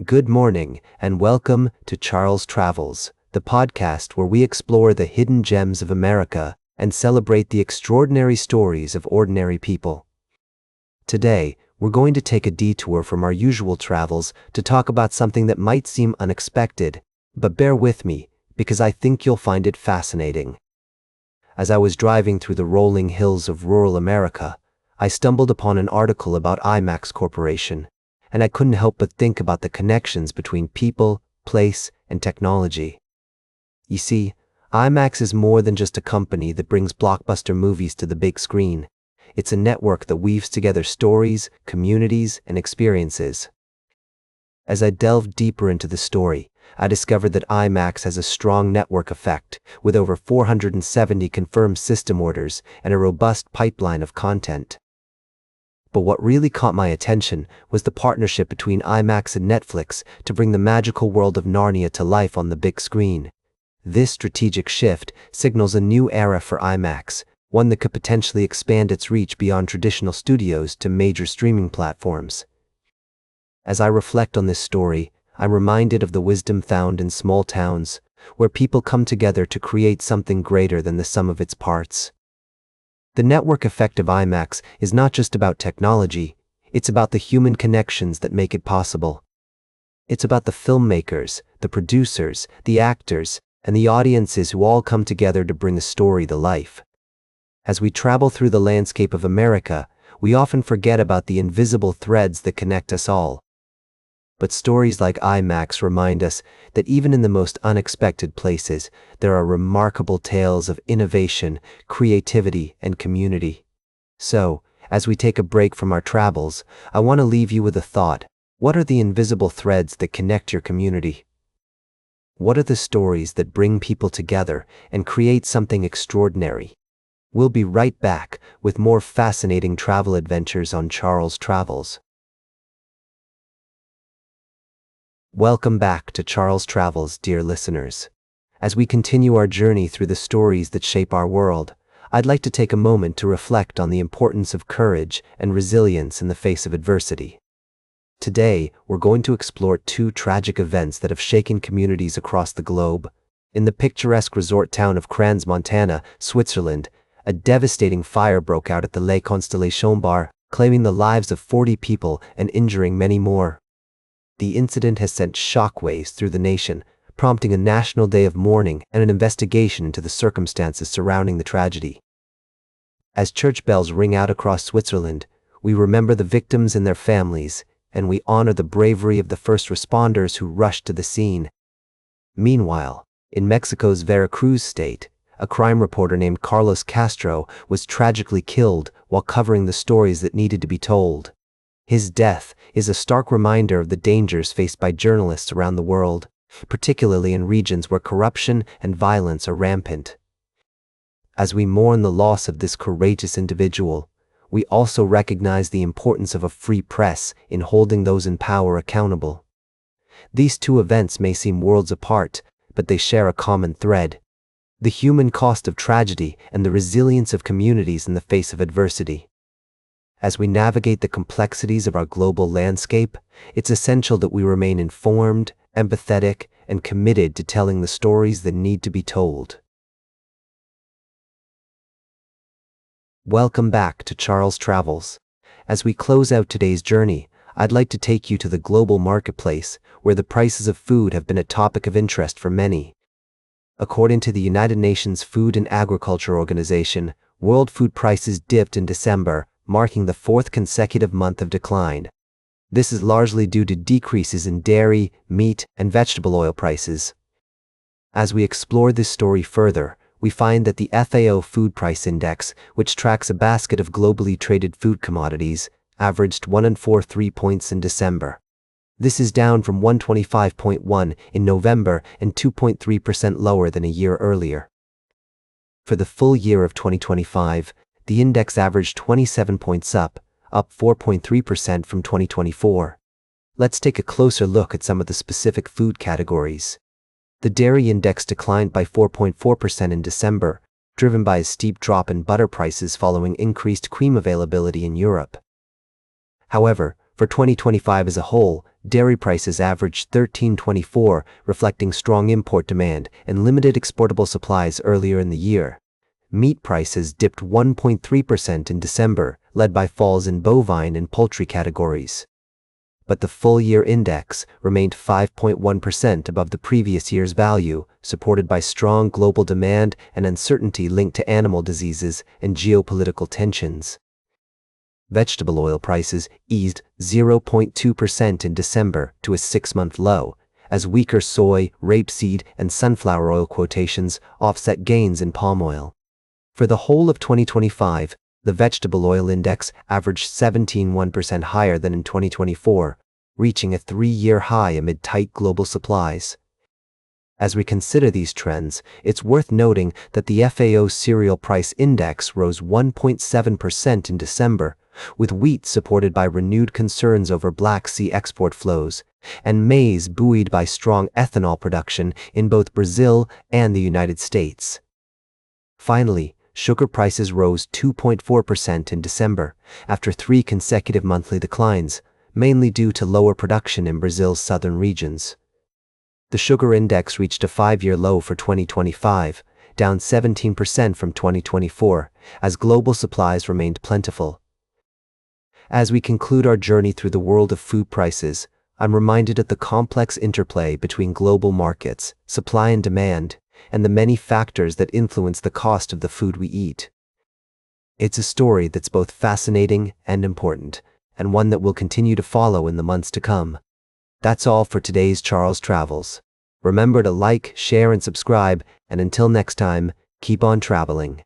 Good morning, and welcome to Charles Travels, the podcast where we explore the hidden gems of America and celebrate the extraordinary stories of ordinary people. Today, we're going to take a detour from our usual travels to talk about something that might seem unexpected, but bear with me, because I think you'll find it fascinating. As I was driving through the rolling hills of rural America, I stumbled upon an article about IMAX Corporation, and I couldn't help but think about the connections between people, place, and technology. You see, IMAX is more than just a company that brings blockbuster movies to the big screen. It's a network that weaves together stories, communities, and experiences. As I delved deeper into the story, I discovered that IMAX has a strong network effect, with over 470 confirmed system orders and a robust pipeline of content. But what really caught my attention was the partnership between IMAX and Netflix to bring the magical world of Narnia to life on the big screen. This strategic shift signals a new era for IMAX, one that could potentially expand its reach beyond traditional studios to major streaming platforms. As I reflect on this story, I'm reminded of the wisdom found in small towns, where people come together to create something greater than the sum of its parts. The network effect of IMAX is not just about technology, it's about the human connections that make it possible. It's about the filmmakers, the producers, the actors, and the audiences who all come together to bring the story to life. As we travel through the landscape of America, we often forget about the invisible threads that connect us all. But stories like IMAX remind us that even in the most unexpected places, there are remarkable tales of innovation, creativity, and community. So, as we take a break from our travels, I want to leave you with a thought. What are the invisible threads that connect your community? What are the stories that bring people together and create something extraordinary? We'll be right back with more fascinating travel adventures on Charles Travels. Welcome back to Charles Travels, dear listeners. As we continue our journey through the stories that shape our world, I'd like to take a moment to reflect on the importance of courage and resilience in the face of adversity. Today, we're going to explore two tragic events that have shaken communities across the globe. In the picturesque resort town of Crans, Montana, Switzerland, a devastating fire broke out at the Le Constellation Bar, claiming the lives of 40 people and injuring many more. The incident has sent shockwaves through the nation, prompting a national day of mourning and an investigation into the circumstances surrounding the tragedy. As church bells ring out across Switzerland, we remember the victims and their families, and we honor the bravery of the first responders who rushed to the scene. Meanwhile, in Mexico's Veracruz state, a crime reporter named Carlos Castro was tragically killed while covering the stories that needed to be told. His death is a stark reminder of the dangers faced by journalists around the world, particularly in regions where corruption and violence are rampant. As we mourn the loss of this courageous individual, we also recognize the importance of a free press in holding those in power accountable. These two events may seem worlds apart, but they share a common thread: the human cost of tragedy and the resilience of communities in the face of adversity. As we navigate the complexities of our global landscape, it's essential that we remain informed, empathetic, and committed to telling the stories that need to be told. Welcome back to Charles Travels. As we close out today's journey, I'd like to take you to the global marketplace, where the prices of food have been a topic of interest for many. According to the United Nations Food and Agriculture Organization, world food prices dipped in December, marking the fourth consecutive month of decline. This is largely due to decreases in dairy, meat, and vegetable oil prices. As we explore this story further, we find that the FAO Food Price Index, which tracks a basket of globally traded food commodities, averaged 143 points in December. This is down from 125.1 in November and 2.3% lower than a year earlier. For the full year of 2025, the index averaged 27 points up 4.3% from 2024. Let's take a closer look at some of the specific food categories. The dairy index declined by 4.4% in December, driven by a steep drop in butter prices following increased cream availability in Europe. However, For 2025 as a whole, dairy prices averaged $13.24, reflecting strong import demand and limited exportable supplies earlier in the year. Meat prices dipped 1.3% in December, led by falls in bovine and poultry categories. But the full-year index remained 5.1% above the previous year's value, supported by strong global demand and uncertainty linked to animal diseases and geopolitical tensions. Vegetable oil prices eased 0.2% in December to a 6-month low, as weaker soy, rapeseed, and sunflower oil quotations offset gains in palm oil. For the whole of 2025, the vegetable oil index averaged 17.1% higher than in 2024, reaching a 3-year high amid tight global supplies. As we consider these trends, it's worth noting that the FAO cereal price index rose 1.7% in December, with wheat supported by renewed concerns over Black Sea export flows, and maize buoyed by strong ethanol production in both Brazil and the United States. Finally, sugar prices rose 2.4% in December, after 3 consecutive monthly declines, mainly due to lower production in Brazil's southern regions. The sugar index reached a 5-year low for 2025, down 17% from 2024, as global supplies remained plentiful. As we conclude our journey through the world of food prices, I'm reminded of the complex interplay between global markets, supply and demand, and the many factors that influence the cost of the food we eat. It's a story that's both fascinating and important, and one that we'll continue to follow in the months to come. That's all for today's Charles Travels. Remember to like, share, and subscribe, and until next time, keep on traveling.